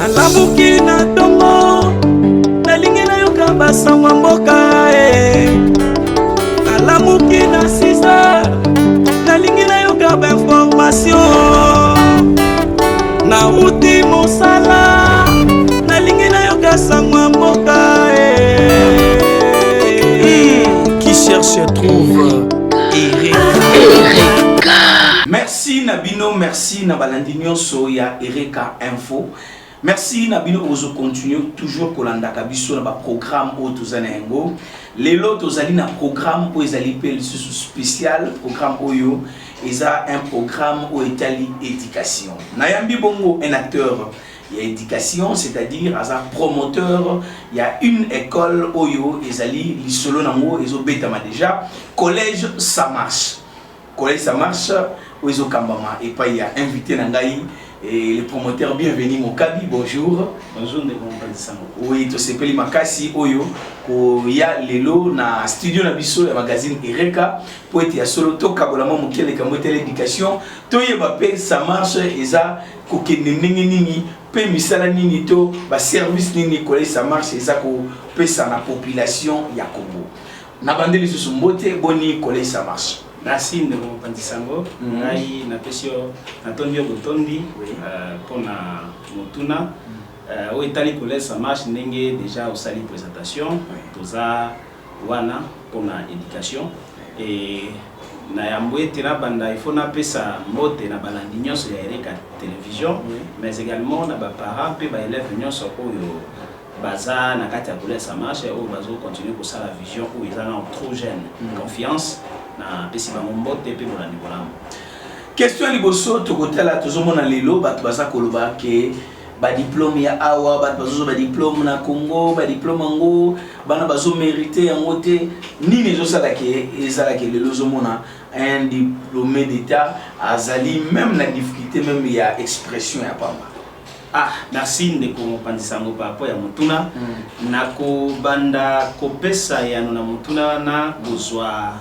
Nalamuki na tongo nalingi nayoka basango mboka Nalamuki na 6h nalingi nayoka information Nauti mosala nalingi nayoka sango mboka Qui cherche trouve Ereka. Merci Nabino, merci Nabalandi nyonso ya Ereka Info. Merci Nabino ozo continue toujours kolanda kabiso na ba programme o tozana yango. Lelo tozali na programme o ezali pe spécial programme oyo eza un programme o etali éducation. Nayambi bongo un acteur il y a éducation, c'est-à-dire un promoteur, il y a une école oyo ezali lisolo nango ezo betama déjà collège ça marche. Collège ça marche oyo kambama et pas il y a invité nangai et le promoteur bienvenue Mokabi bonjour. Bonjour de compagnie. Oui, to sepeli makasi oyo ko ya lelo na studio na biso ya magazine Ereka po ete ya solo to kabolama mokele kamotele éducation to yeba pe ça marche eza ko kenenenge nini pe misala nini to ba service nini collège ça marche eza ko pesa na population ya Congo. Na bandeli susu mbote boni collège ça marche. Merci de compagnie sango. Ngai na pesio na tondi botondi pona motuna o etali collège ça marche ndenge déjà au sali présentation toza wana pona éducation et na yambwe tena banda il faut na pesa mbote na balandi nyonso ya Ereka télévision mais également na ba parents pe ba élèves nyonso oyo baza na kati ya collège ça marche ou bazo continuer pour ça la vision où ils ont trop jeune confiance na pesi ba mbote pe bolandi bolam. Question liboso tokotala tozomona lelo bato baza koloba ke ba diplôme ya awa bato bazo ba diplôme na Congo ba diplôme ngo bana bazo mériter yango te nini ezosala ke ezala ke lelo zomona un diplômé d'état azali même na difficulté même ya expression ya pamba. Ah, merci de compagnie sango par rapport ya mutuna nako banda kopesa ya na mutuna na bozwa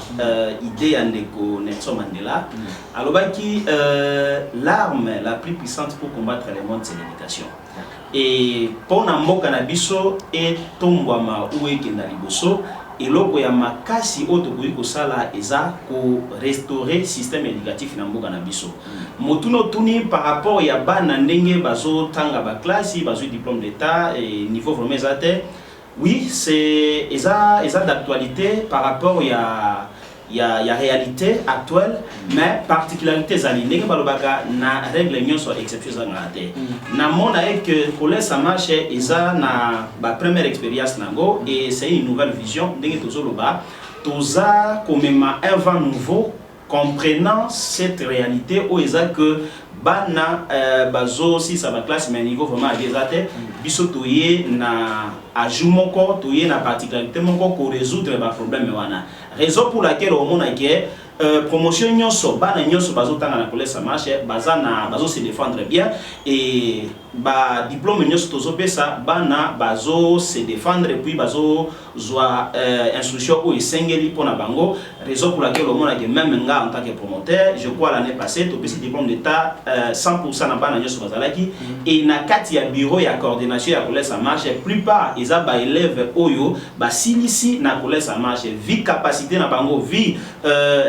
idée ya ndeko Nelson Mandela alobaki l'arme la plus puissante pour combattre le monde c'est l'éducation. Et pour na mboka na biso et tombwama uwe kenda liboso eloko ya makasi oto ko sala eza ko restaurer système éducatif na mboka na biso. Motuno tuni par rapport ya bana ndenge bazo tanga ba classe bazo diplôme d'état et niveau vraiment exaté. Oui, c'est eza d'actualité par rapport ya réalité actuelle mais particularité zali ndenge balobaka na règle nyonso exception za ngate. Na mona que collège ça marche eza na ba première expérience nango et c'est une nouvelle vision ndenge tozoloba toza comme un vent nouveau comprenant cette réalité où eza que bana bazo si ça va classe mais niveau vraiment exaté biso toye na ajout moko toye na particularité moko ko résoudre ba problème wana raison pour laquelle on mona que promotion nyonso bana nyonso bazo tanga na collège ça marche bazana bazo se défendre bien et ba diplôme nyonso tozo pesa bana bazo se défendre puis bazo zwa instruction ou esengeli pona bango raison pour laquelle on mona que même nga en tant que promoteur je crois l'année passée to pesa diplôme d'état 100% na bana nyonso bazalaki et na kati ya bureau ya coordination ya collège ça marche plupart ils a ba élèves oyo ba silisi na collège ça marche vie capacité na bango vie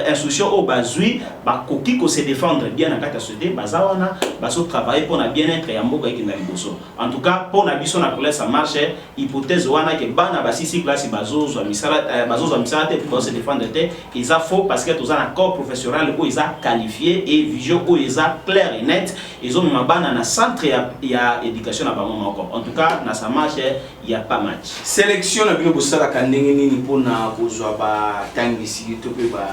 instruction au bazui ba koki ko se défendre bien na kati ya société bazawana baso travailler pour na bien-être ya mboka ekinda liboso. En tout cas pour na biso na collège ça marche hypothèse wana que bana ba sisi classe bazo zo misala te pour se défendre te ils a faux parce que tous un corps professionnel où ils a qualifié et vision où ils a clair et net ils ont même bana na centre ya éducation na bango encore. En tout cas na ça marche il y a pas match. Sélection na bino bosala kandenge nini pona kozwa ba tangisi to pe ba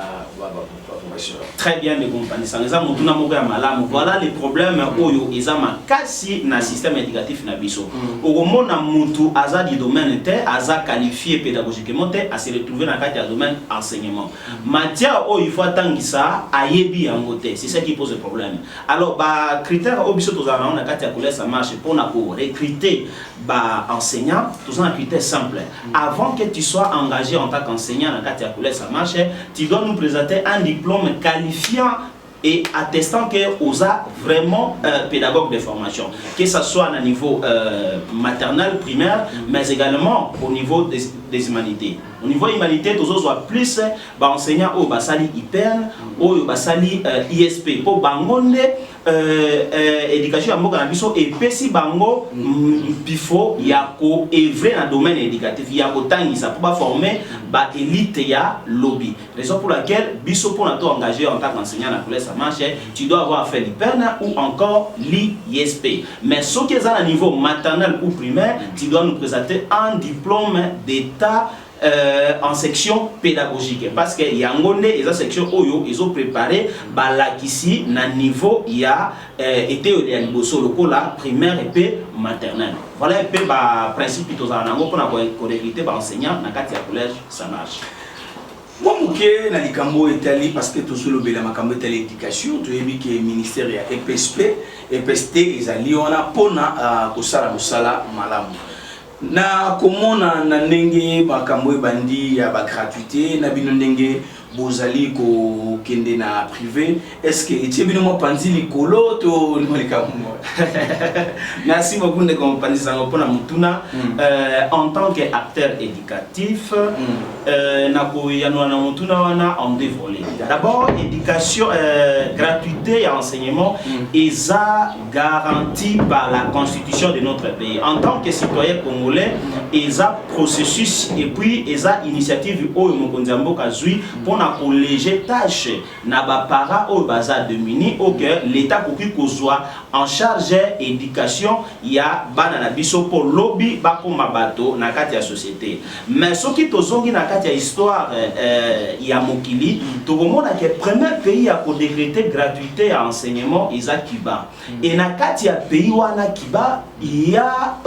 très bien de compagnie sans ça mutuna moko ya malamu voilà les problèmes oyo eza makasi na système éducatif na biso okomona mutu aza du domaine te aza qualifié pédagogiquement te à se retrouver na kati ya domaine enseignement matière oyo il faut tangisa ayebi yango te c'est ça qui pose le problème. Alors ba critère obiso tozana na kati ya collège ça marche pour na ko recruter ba enseignant tous un critère simple avant que tu sois engagé en tant qu'enseignant na kati ya collège ça marche tu dois nous présenter un diplôme qualifiant et attestant que osa vraiment pédagogue de formation, que ce soit à niveau maternel, primaire, mais également au niveau des humanités. Au niveau humanité, tous autres plus enseignants au basali IPN, au basali ISP pour bangonde éducation à Mokanabiso et pesi bango pifo yako œuvrer dans le domaine éducatif yako tangi ça pour former ba élite ya lobby. Raison pour laquelle biso pour nato engagé en tant qu'enseignant dans collège ça marche, tu dois avoir fait l'IPN ou encore l'ISP. Mais ce qui est à niveau maternel ou primaire, tu dois nous présenter un diplôme d'état en section pédagogique parce que y a une section oyo ils ont préparé balakisi na niveau il y a été au bosso loko la primaire et puis maternelle. Voilà un peu ba principe tous en ango pour na correcter ba enseignant na kati ya collège ça marche. Moi muke na likambo etali parce que tous le bela makambo etali éducation to yebi que ministère ya EPST ezali ona pona kosala musala malamu. Na komona na ndenge makambo ebandi ya ba gratuité na bino ndenge bozali ko kende na privé, est-ce que etie bino mo panzi likolo to likambo? Merci beaucoup de comprendre ça pona mutuna en tant qu'acteur éducatif na ko yanwa na mutuna wana en deux volets. D'abord éducation gratuité et enseignement eza garanti par la constitution de notre pays. En tant que citoyen congolais, eza processus et puis eza initiative oyo mokonzi mboka zui pona colléger tâche na ba para au baza de mini au que l'état koki kozwa en charge éducation ya bana na biso pour lobby ba ko mabato na kati ya société. Mais ce qui tozongi na kati ya histoire ya mokili to komona que premier pays à ko décréter gratuité à enseignement eza Cuba. Et na kati ya pays wana Cuba il y a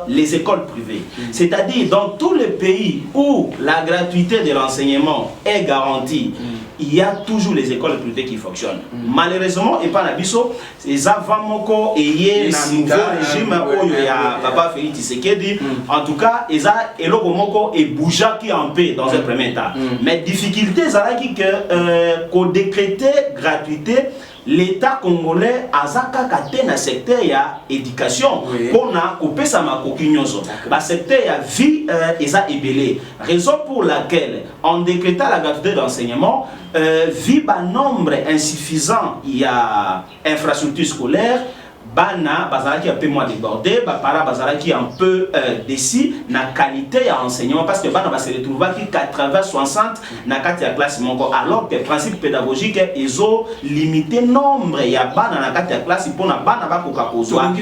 les écoles privées. C'est-à-dire dans tous les pays où la gratuité de l'enseignement est garantie, il y a toujours les écoles privées qui fonctionnent. Malheureusement, et pas la biso, les avamoko et un nouveau régime où il y a Papa Félix Tshisekedi. En tout cas, ils ont elogomoko et bouja qui en paix dans un premier temps. Mais difficulté, c'est que qu'on décréter gratuité. L'État congolais a zakakate na secteur ya éducation pour na couper sa makokinyoso. Ba secteur ya vie eza ebelé. Raison pour laquelle en décrétant la gratuité d'enseignement, vu ba nombre insuffisant il y a infrastructure scolaire. Bana bazalaki un peu moins débordé, para bazalaki un peu décis na qualité à enseignement parce que bana va se retrouver qui 80-60 na kati ya classe monko alors que principe pédagogique ils ont limité nombre ya bana na kati ya classe pour na bana ba koka kozwa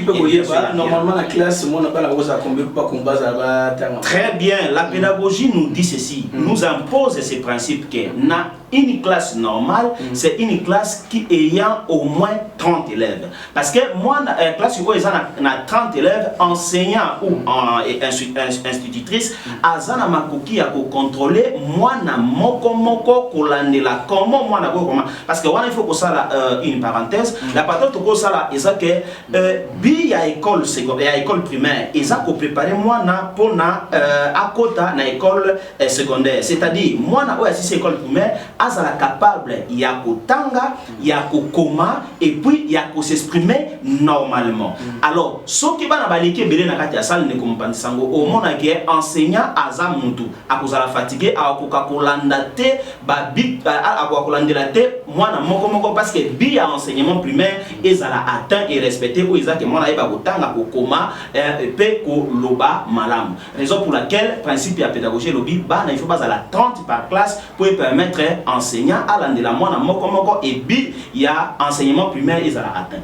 normalement la classe mon na bala oza combien pas combat ba tanga. Très bien, la pédagogie nous dit ceci, nous impose ces principes que na une classe normale, c'est une classe qui ayant au moins 30 élèves. Parce que moi, la classe où il y a 30 élèves, enseignants ou institutrices, azana makoki à contrôler moi na moko kolandela comment moi na comment parce que il faut que ça une parenthèse la patente ko ça là que bi ya école secondaire ya école primaire ils a ko préparer moi na pour na à kota na école secondaire, c'est-à-dire moi na aussi école primaire azala capable ya kotanga ya kokoma et puis ya ko s'exprimer normalement. Alors ce qui va na balike belé na kati ya salle ne comprendre sango au mona que enseignant aza mutu akozala fatigué akoka kolanda te ba bit akoka kolandela te mwana moko parce que bi ya enseignement primaire ezala atteint et respecté ou ezaka mwana eba kotanga kokoma pe ko loba malam. Raison pour laquelle principe ya pédagogie lobi bana il faut pas à la 30 par classe pour permettre enseignant à landela mwana moko et bi ya enseignement primaire ezala atteint.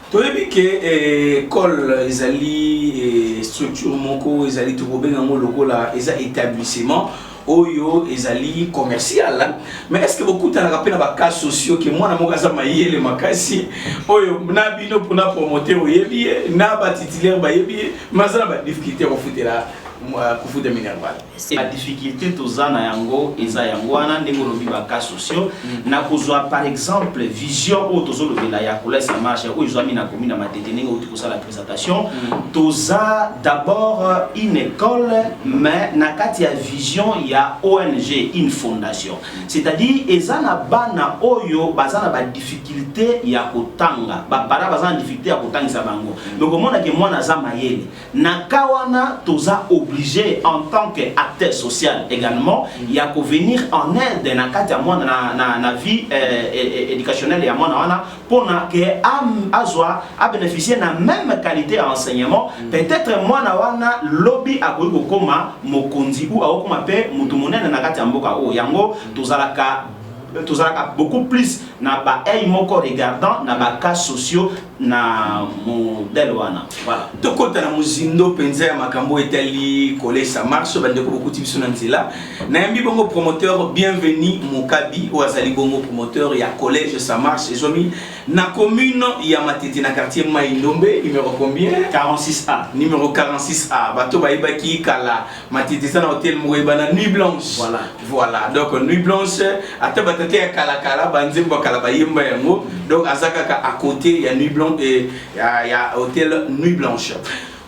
Tu as vu que école, les structure moko, les trobenga mo lokola, les établissements, oyo, les commercial. Mais est-ce que beaucoup de rappelé dans les cas sociaux que moi na mokaza maïe les makasi, oyo na bino pour na promoter oyebi, na ba titulaire ba yebi, mazana ba difficulté au foot là. Kufu de Minerval. La difficulté tozana yango eza yango wana ndenge lobi ba cas sociaux na kozwa par exemple vision o tozo lobela ya Collège Ça Marche o izwa mina komina matete ndenge o tikosa la présentation toza d'abord une école mais na kati ya vision ya ONG une fondation c'est-à-dire ezana bana oyo bazana ba difficulté ya kotanga ba para bazana difficulté ya kotangisa bango donc omona ke mwana za mayele na kawana toza obligé en tant qu'acteur social également il y a qu'à venir en aide dans kati ya mwana na vie éducationnelle ya mwana wana pour que azwa a bénéficier na même qualité d'enseignement peut-être mwana wana lobby akoki kokoma mokonzi ou akoma pe mutu monene na kati ya mboka o yango tozalaka beaucoup plus na ba moko regardant na ba cas sociaux na modèle wana voilà to kota na muzindo penza ya makambo etali Collège Ça Marche bande ko beaucoup tibiso na nzela na yambi bongo promoteur bienvenue Mokabi ou azali bongo promoteur ya Collège Ça Marche ezomi na commune ya Matete na quartier Maindombe numéro combien 46A numéro 46A bato baibaki kala Matete ça na hôtel Moureba Nuit Blanche voilà donc Nuit Blanche ata batate ya kala banzembo kala bayemba yango donc azaka à côté ya Nuit Blanche et ya hôtel Nuit Blanche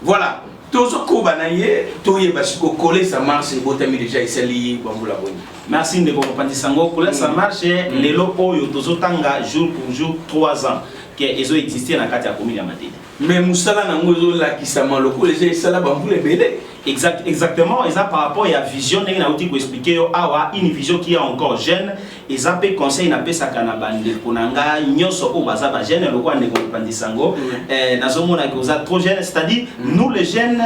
voilà tozo ko banaye toye basiko Collège Ça Marche botami déjà isali bambula boni. Merci de comprendre sango Collège Ça Marche lelo oyo tozo tanga jour pour jour 3 ans que ezo exister na kati ya commune ya Matete mais musala nango zo la kisama loko les isala bambula belé exactement et ça par rapport à la vision n'est pas outil expliquer awa une vision qui est encore jeune et ça peut conseil na pesa kana bande konanga nyoso o baza ba jeune loko ande ko pandisango nazomona que vous êtes trop jeune c'est-à-dire nous les jeunes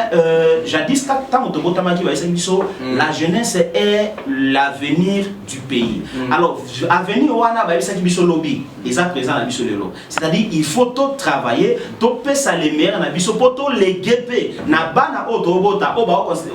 jadis tant to botamaki ba biso la jeunesse est l'avenir du pays alors avenir wana ba biso lobby et ça présent na biso lelo c'est-à-dire il faut tout travailler to pesa les meilleurs na biso poto les guepe na bana o to bota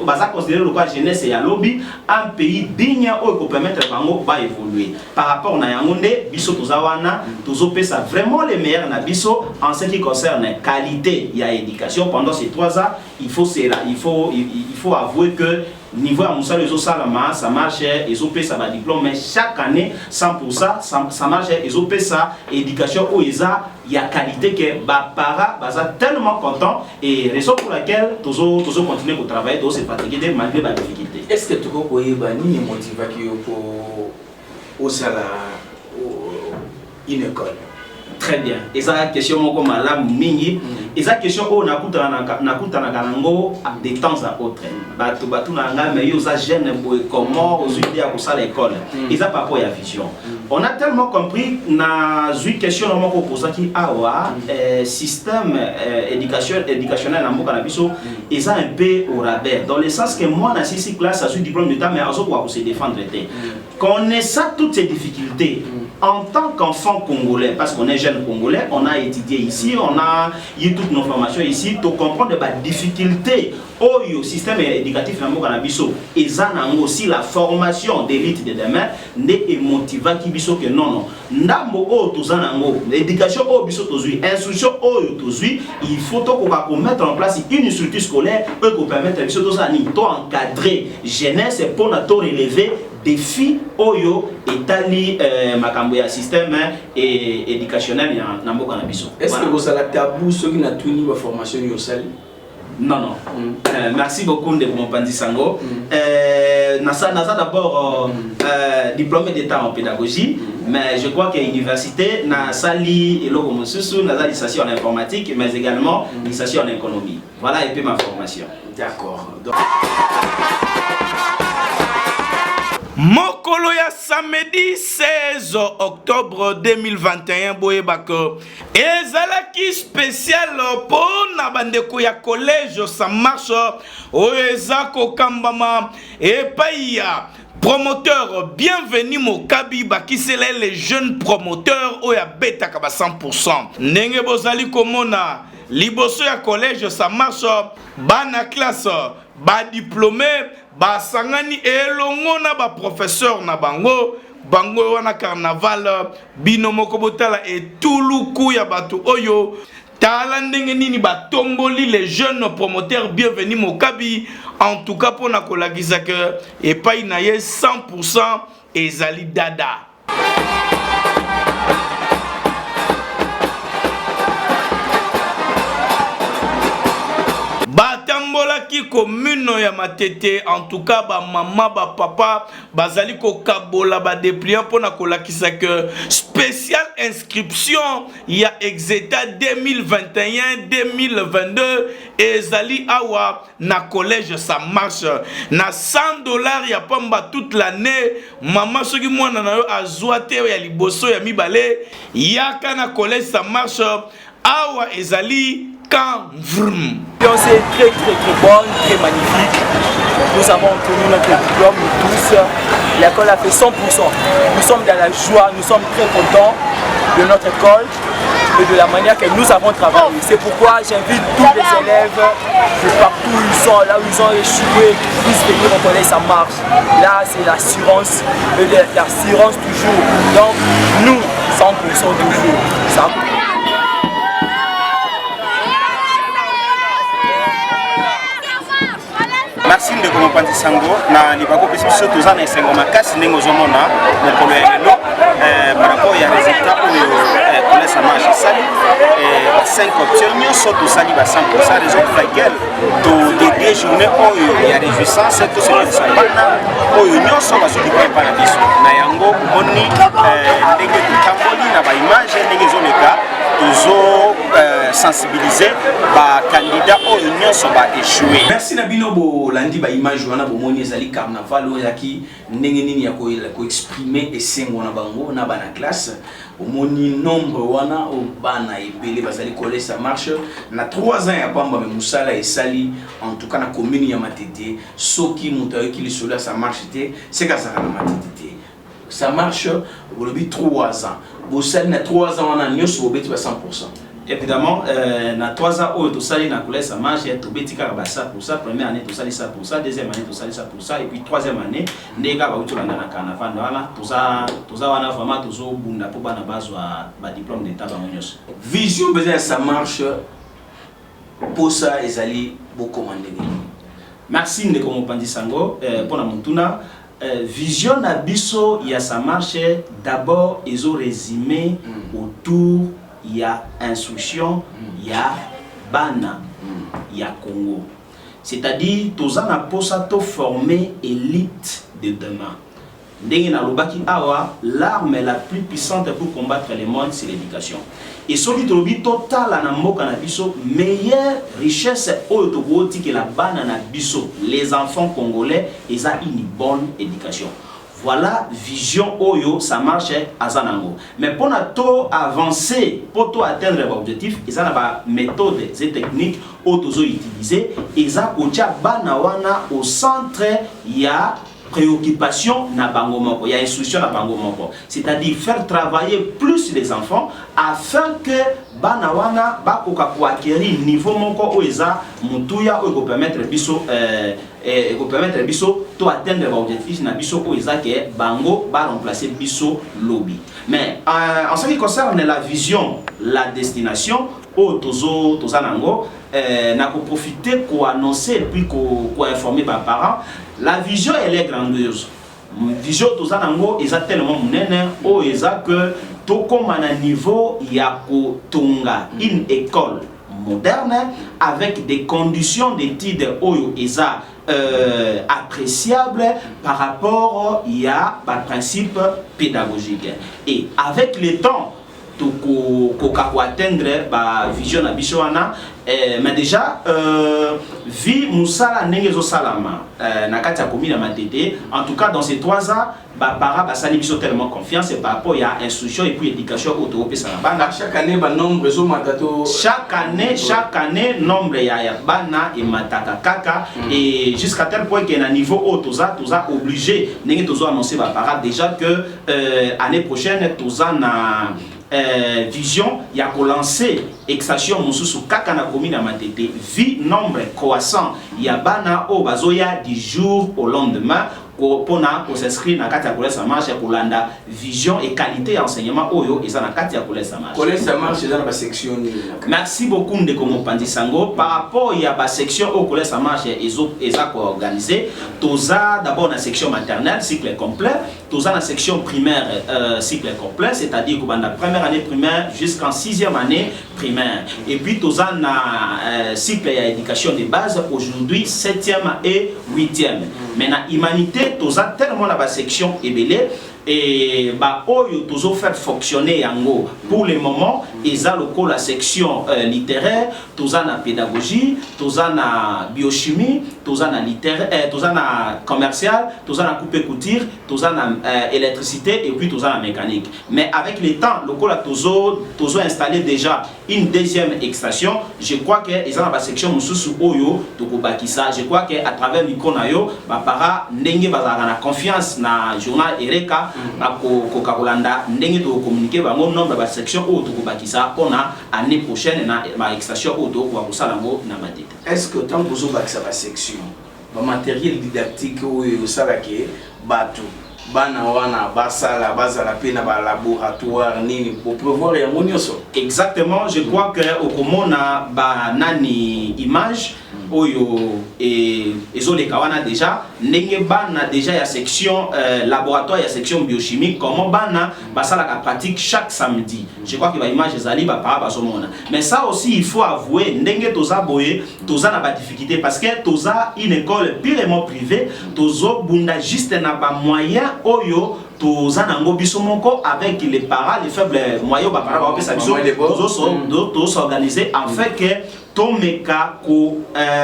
baza considérer le quoi jeunesse et à lobby un pays digne où peut permettre bango ba évoluer par rapport na yangonde biso tozawana tozo pesa vraiment les meilleurs na biso en ce qui concerne qualité ya éducation pendant ces 3 ans il faut avouer que niveau à Moussa les salama ça marche ils ont payé ça va diplôme mais chaque année 100% ça marche ils ont payé ça éducation où ils a il y a qualité que ba para baza tellement content et raison pour laquelle toujours continuer à travailler tous ces fatigués malgré la difficulté est-ce que tu peux ba ni motiver qui au sala une école très bien et ça question moko malamu mingi et ça question o nakutana kanango de temps à autre batu na nga mais yo za jeune boy comment aux idées à ça l'école et ça par rapport à vision on a tellement compris na zui question moko posa ki awa système éducationnel na mboka na biso et ça un peu au rabais dans le sens que moi na 6 classe à diplôme d'état mais azo pour se défendre connaissant toutes ces difficultés en tant qu'enfant congolais, parce qu'on est jeune congolais, on a étudié ici, on a eu toutes nos formations ici, tu comprends de la difficulté au système éducatif et ça aussi la formation d'élite de demain n'est motivant qui biso que non ndambo o tozanango l'éducation au biso tozui instruction au tozui il faut qu'on mettre en place une structure scolaire pour permettre biso tozani to encadrer jeunesse pour na to relever défi oyo etali makambo ya système et éducationnel na mboka na biso. Est-ce que vous avez tabou ceux qui n'a tuni la formation yo sali? Non. Merci beaucoup de mon pandisango. Nasa d'abord diplômé d'état en pédagogie, mais je crois que l'université n'a sali et logo mosusu n'a licence en informatique, mais également licence en économie. Voilà un peu ma formation. D'accord. Mokolo ya samedi 16 octobre 2021 boyebako ezalaki spécial pour na bandeko ya Collège Ça Marche oeza kokambama epai ya promoteur bienvenue Mokabi bakisele les jeunes promoteurs oya betaka ba 100% ndenge bozali komona liboso ya Collège Ça Marche bana classe ba diplômé ba sangani elongo na ba professeur na bango wana carnaval bino moko botala etuluku ya bato oyo tala ndenge nini batomboli les jeunes promoteurs bienvenus Mokabi en tout cas pour na kolakisa que epai na ye 100% ezali dada. Batambola ki commune ya Matete en tout cas ba maman ba papa bazali ko kabola ba dépliant pour na kolakisa que spécial inscription ya Exeta 2021-2022 ezali awa na collège ça marche na $100 ya pamba toute l'année maman soki mwana na yo azwa te ya liboso ya mibale yaka na collège ça marche awa ezali quand vroom. C'est très bonne, très magnifique. Nous avons obtenu notre diplôme, nous tous. L'école a fait 100%. Nous sommes dans la joie, nous sommes très contents de notre école et de la manière que nous avons travaillé. C'est pourquoi j'invite tous les élèves de partout où ils sont, là où ils ont échoué, qu'ils puissent venir au collège, ça marche. Là, c'est l'assurance, l'assurance toujours. Donc, nous, 100% toujours. Ça. Merci de comment penser sango na libako pesi surtout za na esengo makasi ndenge ozomona mokolo ya lelo par rapport ya résultat oyo collège ça marche sali 5 options nyonso tosali ba 100% raison pour laquelle to dédié journée oyo ya réjouissance to se bana oyo nyonso basoki pa na biso na yango omoni ndenge tutamboli na ba image ndenge ezoleka tozo sensibiliser ba candidat oyo nyonso ba échouer. Merci na bino bo landi ba image wana bo moni ezali carnaval oyo yaki ndenge nini ya ko exprimer esengo na bango na bana classe omoni nombre wana o bana ebele bazali collège ça marche na 3 ans ya pamba me musala esali en tout cas na commune ya Matete soki mutayo ki lisolo ça marche te c'est ka ça na Matete ça marche au lobby 3 ans bo sali na 3 ans wana nyoso bo beti ba 100%. Évidemment, na 3 ans où tout ça na collège ça marche, tout petit car ça pour ça, première année tout ça pour ça, deuxième année tout ça pour ça et puis troisième année ndeka ba utula na carnaval voilà tout ça wana vraiment toujours bunda pour bana base ba diplôme d'état ba monyos. Vision besoin ça marche pour ça ezali beaucoup commandé. Merci de comme pandi sango pour na mutuna vision na biso ya ça marche d'abord ils ont résumé autour il y a instruction, il y a bana, il y a Congo. C'est-à-dire, tous en apostolats former élite de demain. L'arme la plus puissante pour combattre les mondes, c'est l'éducation. Et celui qui total en amour meilleure richesse que la bana les enfants congolais, ils ont une bonne éducation. Voilà vision oyo ça marche à Zanango. Mais pour avancer, pour atteindre l'objectif, ils ont des méthodes et techniques auto utilisées. Ils ont banawana au centre il y a préoccupation na bango moko, il y a instruction na bango moko. C'est-à-dire faire travailler plus les enfants afin que banawana bakoka ko acquérir niveau moko oeza mutuya o permettre biso permettre biso to atteindre l'objectif na biso oeza que bango ba remplacer biso lobby. Mais en ce qui concerne la vision, la destination au tozo nango n'a ko profiter ko annoncer puis ko informer les parents. La vision elle est grandiose. Vision toza nango eza tellement munene o eza que to comme à niveau ya ko tonga une école moderne avec des conditions d'études oyo eza appréciable par rapport à principe pédagogique et avec le temps pour atteindre la vision de Bishoana, mais déjà, vie Moussala Nengezo Salama, Nakatia Komi na Matete, en tout cas dans ces 3 ans, para basali biso tellement confiance par rapport à instruction et puis éducation auto bana chaque année nombre zo matato chaque année nombre ya bana et mataka kaka et jusqu'à tel point qu'il y a un niveau haut toza obligé n'engé tozo annoncer ba para déjà que année prochaine toza na vision il y a ko lancer extraction mususu kaka na commune na Matete vie nombre croissant il y a bana o bazoya du jour au lendemain pona ko s'inscrire na kati ya collège ça marche pour landa vision et qualité enseignement oyo eza na kati ya collège ça marche. Collège ça marche dans la section. Merci beaucoup ndeko Mopandi Sango. Par rapport il y a ba section au collège ça marche eza ko organisé. Toza d'abord la section maternelle cycle complet, toza la section primaire cycle complet, c'est-à-dire que dans la première année primaire jusqu'en 6e année primaire. Et puis toza na cycle ya éducation de base aujourd'hui 7e et 8e. Mais na humanité toza tellement la section ebelé et bah oyo tozo faire fonctionner yango pour le moment eza loko la section littéraire, toza na pédagogie, toza na biochimie, toza na littéraire, toza na commercial, toza na coupe couture, toza na électricité et puis toza na mécanique. Mais avec le temps loko la tozo installé déjà une deuxième extension. Je crois que eza na ba section mususu oyo tokobakisa. Je crois que à travers micro na yo ba para ndenge bazaka na confiance na journal Ereka ko kakolanda ndenge to communiquer ba nombre ba section oyo tokobakisa pona année prochaine na ba extension oyo to ko sala ngo na matete. Est-ce que tant bozo bakisa ba section ba matériel didactique oyo salake bato bana wana basala bazala pena ba laboratoire nini pour prévoir ya monioso? Exactement, je crois que au komona ba nani image oyo et ezoleka wana déjà ndenge bana déjà ya section laboratoire ya section biochimique comment bana basala la pratique chaque samedi. Je crois que ba image ezali ba para bazomona. Mais ça aussi il faut avouer ndenge toza boye toza na ba difficulté parce que toza une école purement privée, tozo bunda juste na ba moyen oyo toza nango biso moko avec les parents les faibles moyens ba para ba pesa biso tozo s'organiser en fait que tomeka ko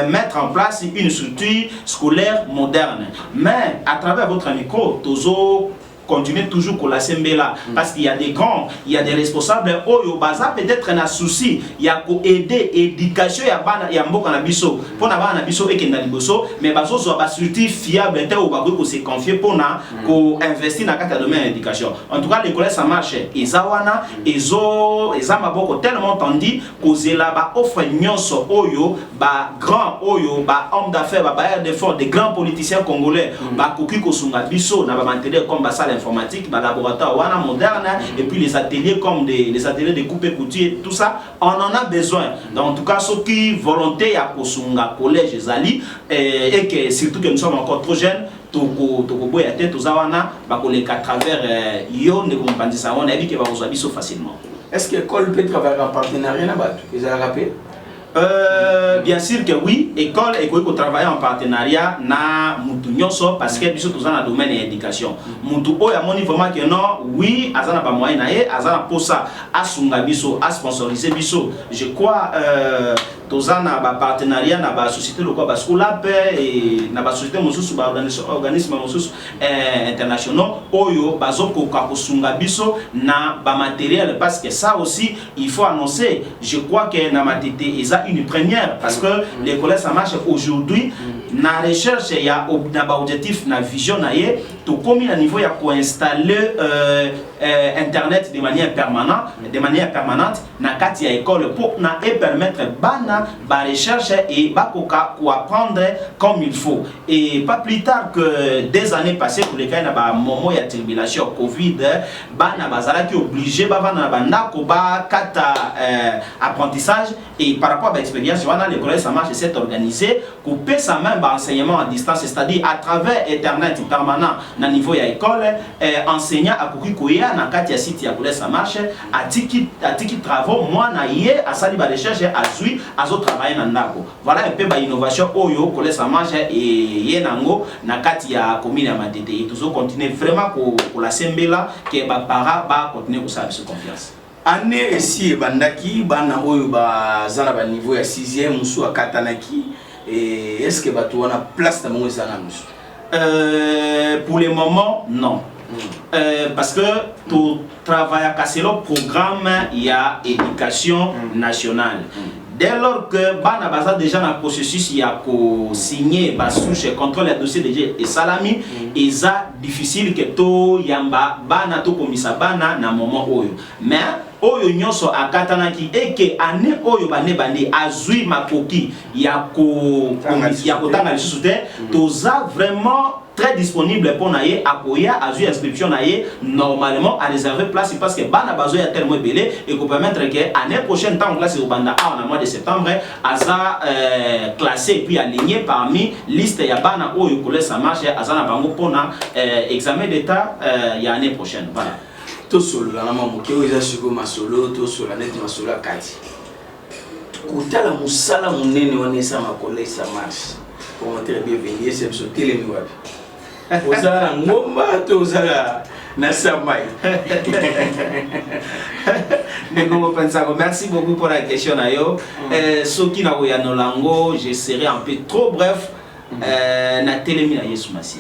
mettre en place une structure scolaire moderne. Mais à travers votre micro tozo continuer toujours pour la Sembela parce qu'il y a des grands, il y a des responsables oyo baza peut-être un souci il y a ko aider éducation ya bana ya mboka na biso pour na bana biso et na liboso mais bazo so ba structure fiable te ou ba ko se confier pour na ko investir na kata domaine éducation. En tout cas l'école ça marche ezawana eza maboko tellement tendu ko zela ba offre nyonso oyo ba grand oyo ba homme d'affaires ba bailleurs de fonds des grands politiciens congolais ba koki ko sunga biso na ba matériel comme ba informatique, bah, laboratoire wana moderne et puis les ateliers comme les ateliers de coupe et couture, tout ça, on en a besoin. Donc, en tout cas, ceux qui volonté à Kosunga collège Zali et que surtout que nous sommes encore trop jeunes, toko boya tête aux awana, bah à travers yon de compagnie ça, on a vu que va vous habiller facilement. Est-ce que l'école peut travailler en partenariat là-bas? Vous avez rappelé? Bien sûr que oui, école et qu'on travaille en partenariat na mutu nyonso parce que biso tous dans le domaine de l'éducation. Mutu oya moni vraiment que non, oui, azana ba moyen na ye, azana posa asunga biso, a sponsoriser biso. Je crois tozana ba partenariat na ba société locale ba Scolap et na ba société mosusu ba organisme mosusu internationaux oyo bazoko ka kosunga biso na ba matériel parce que ça aussi il faut annoncer. Je crois que na matete eza une première parce que l'école ça marche aujourd'hui na recherche il y a un objectif na vision na ye to comme à niveau ya ko installer internet de manière permanente na kati ya école pour na et permettre bana ba recherche et ba koka ko apprendre comme il faut et pas plus tard que des années passées pour les cas na ba moment ya tribulation Covid bana bazala qui obligé ba na banda ko ba kata apprentissage et par rapport à l'expérience wana l'école ça marche c'est organisé couper sa main ba enseignement à distance c'est-à-dire à travers internet permanent na niveau ya école enseignant a koki koya na kati ya site ya collège ça marche atiki travaux moi na yé à sali ba recherche azui azo travailler na ndako voilà un peu ba innovation oyo collège ça marche et yé nango na kati ya commune ya Matete et toujours continuer vraiment pour la Sembela que ba para ba continuer ko sa confiance. Année ici bandaki bana oyo ba zana ba niveau ya 6e musu akatanaki et est-ce que ba tu wana place ta mongo zana musu? Pour le moment non. Parce que tu travailles à le programme il y a éducation nationale. Dès lors que bana baza déjà dans le processus il y a signé ba souche contrôle le dossier de et salami et ça difficile que to yamba bana to komisa bana na moment oyo mais oyo nyonso akatanaki eke ane oyo bane bande azui makoki ya kotanga lisusu te toza vraiment très disponible pour naie akoya azu inscription naie normalement à réserver place parce que bana bazo ya tellement belé et qu'on permettre que année prochaine temps classe au banda en mois de septembre aza classé et puis aligné parmi liste ya bana oyo ko laisse marche azana bango pona examen d'état ya année prochaine voilà to solo la maman ke oza siko masolo to solo la net masolo akati kutala musala munene wanesa makole sa marche pour très bienvenue c'est ce télé wapi ozala ngomba to ozala na samai. Merci beaucoup pour la question Nayo. Ce qui n'a pas lango, je serai un peu trop bref. Na télémi na Yesu Massi.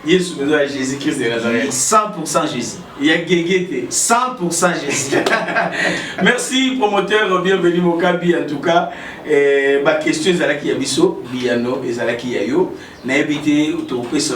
Yesu besoin Jésus-Christ de Nazareth. 100% Jésus. Il y a Guéguété. 100% Jésus. Merci promoteur, bienvenue au Kabi en tout cas. Ma question est qui Yabiso, Biano et Zalaki Yayo. Na évité to pesa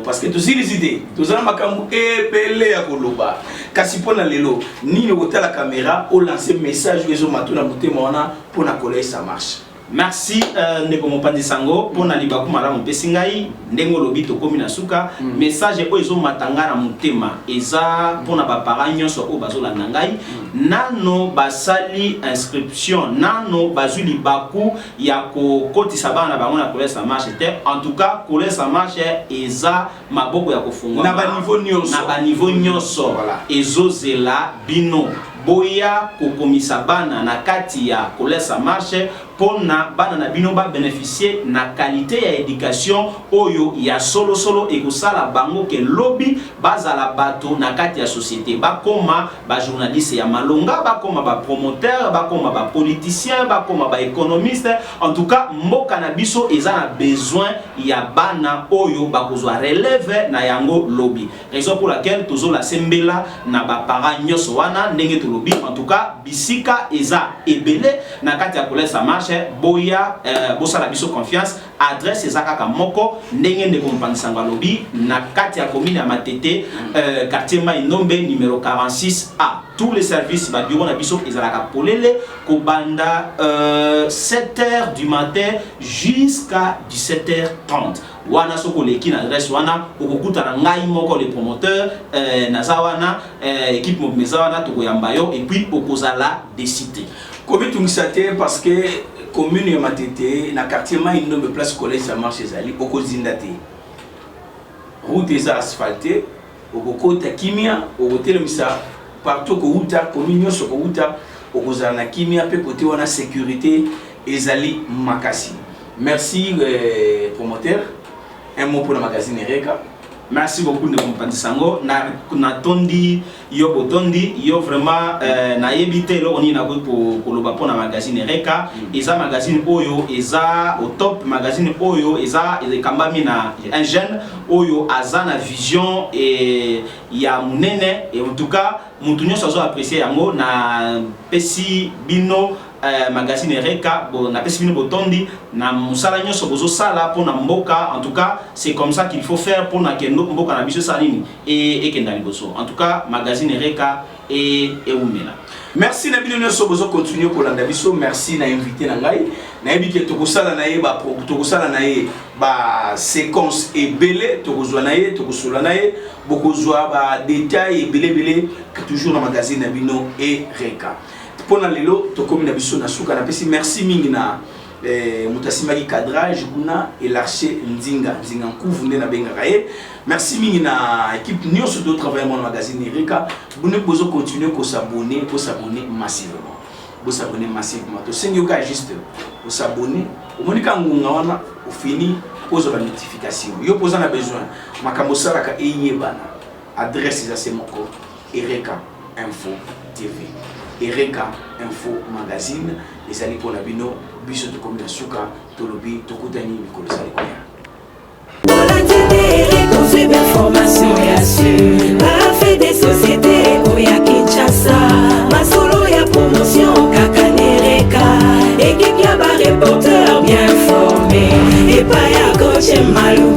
parce que tous les idées, tous en makambu ebele ya koloba. Kasi pona lelo, ni no la caméra au lancer message aux matuna mutema wana pour na coller ça marche. Merci Ndeko Mopandi Sango pour na libaku malamu pesingai ndengo lobito komi na suka message o ezo matanga na mutema eza pour na ba parents nyonso o bazola ngai nano basali inscription nano bazui libaku ya ko kotisa bana bango na kolesa marche te en tout cas kolesa marche eza maboko ya kofunga na ba niveau nyonso voilà ezo zela bino boya kokomisa bana na kati ya kolesa marche pona bana na bino ba bénéficier na qualité ya éducation oyo ya solo et kosala bango ke lobby bazala bato na kati ya société ba koma ba journaliste ya malonga ba koma ba promoteur ba koma ba politicien ba koma ba économiste en tout cas mboka na biso eza na besoin ya bana oyo ba kozwa relève na yango lobby raison pour laquelle tozo la sembela na ba parents nyoso wana ndenge to lobby en tout cas bisika eza ebele na kati ya kolesa marche boya bosala biso confiance adresse ezaka ka moko ndenge ndeko Mpandisango lobby na kati ya commune ya Matete quartier Mainombe numéro 46A tous les services ba bureau na biso ezalaka polele ko banda 7h du matin jusqu'à 17h30 wana soko leki na adresse wana okokuta na ngai moko le promoteur naza wana équipe mobimeza wana tokoyamba yo et puis okozala décider Kobi tungisate parce que commune ya Matete na quartier Mainombe place collège ça marche ezali okozindate route eza asphaltée okokota kimia okotelemisa partout ko uta commune nyonso ko uta okozala na kimia pe côté wana sécurité ezali makasi. Merci promoteur. Un mot pour le magazine Ereka. Merci beaucoup de Mpandisango na tondi yo botondi yo vraiment na yebite lo oni na ko koloba pour na magazine Ereka eza magazine oyo eza au top magazine oyo eza kambami na un jeune oyo azana vision et ya munene et en tout cas mutu nyonso azo apprécier yango na pesi bino magazine Ereka bon na pesi bino botondi na musala nyonso bozo sala pour na mboka en tout cas c'est comme ça qu'il faut faire pour na kendo mboka na biso salini et kenda liboso en tout cas magazine Ereka et umela. Merci na bino nyonso bozo continuer ko landa biso merci na invité na ngai na yebike tokosala na ye ba tokosala na ye ba séquence ebele tokozwa na ye tokosola na ye bokozwa ba détails ebele toujours na magazine na bino Ereka. Pona lelo tokomi na biso na suka na pesi merci mingi na mutasimaki cadrage kuna et l'archer Ndinga Nkuvu nde na bengaka ye merci mingi na équipe nyonso de travailler mon magazine Ereka bune bozo continuer ko s'abonner massivement to sengi yoka juste ko s'abonner o monika ngunga wana o fini poser la notification yo posa na besoin makambo salaka eyebana adresse za semoko Ereka Info TV Ereka Info Magazine les alliés pour la bino biso de commune suka tolobi tokutani mikolo sali koya la télé récolte d'informations ya sur la fait des sociétés oya Kinshasa masolo ya promotion kaka Ereka équipe ya ba reporter bien formé et pas ya coach Malou